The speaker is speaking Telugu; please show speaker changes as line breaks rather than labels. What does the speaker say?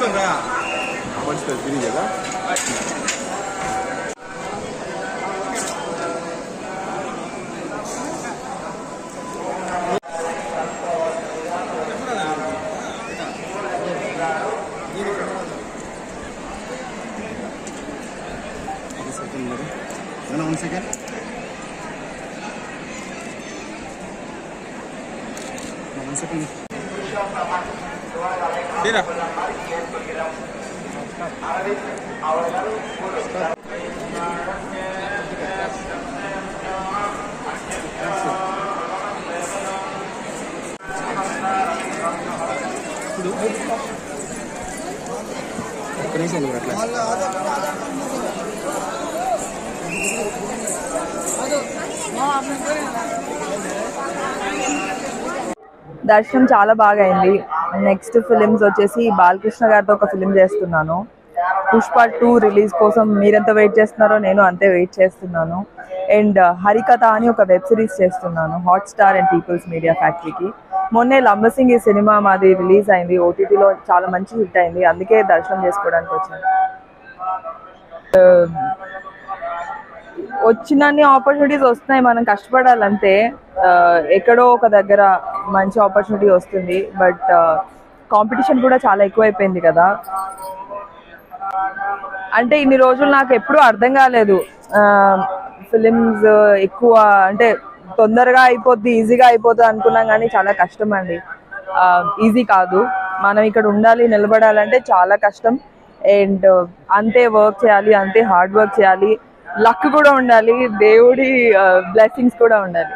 One second. One second. Dira.
దర్శనం చాలా బాగా అయింది. నెక్స్ట్ ఫిలిమ్స్ వచ్చేసి బాలకృష్ణ గారితో ఒక ఫిలిం చేస్తున్నాను. పుష్ప 2 రిలీజ్ కోసం మీరెంత వెయిట్ చేస్తున్నారో నేను అంతే వెయిట్ చేస్తున్నాను. అండ్ హరికథ అని ఒక వెబ్ సిరీస్ చేస్తున్నాను హాట్‌స్టార్ అండ్ పీపుల్స్ మీడియా ఫ్యాక్టరీకి. మొన్నే లంబసింగి సినిమా మాది రిలీజ్ అయింది, ఓటీటీలో చాలా మంచి హిట్ అయింది, అందుకే దర్శనం చేసుకోవడానికి వచ్చాను. వచ్చినన్ని ఆపర్చునిటీస్ వస్తున్నాయి, మనం కష్టపడాలంటే ఎక్కడో ఒక దగ్గర మంచి ఆపర్చునిటీ వస్తుంది. బట్ కాంపిటీషన్ కూడా చాలా ఎక్కువైపోయింది కదా. అంటే ఇన్ని రోజులు నాకు ఎప్పుడూ అర్థం కాలేదు ఫిలిమ్స్ ఎక్కువ అంటే తొందరగా అయిపోద్ది, ఈజీగా అయిపోతుంది అనుకున్నాం, కానీ చాలా కష్టం అండి. ఈజీ కాదు. మనం ఇక్కడ ఉండాలి, నిలబడాలంటే చాలా కష్టం. అండ్ అంతే వర్క్ చేయాలి, అంతే హార్డ్ వర్క్ చేయాలి, లక్ కూడా ఉండాలి, దేవుడి బ్లెస్సింగ్స్ కూడా ఉండాలి.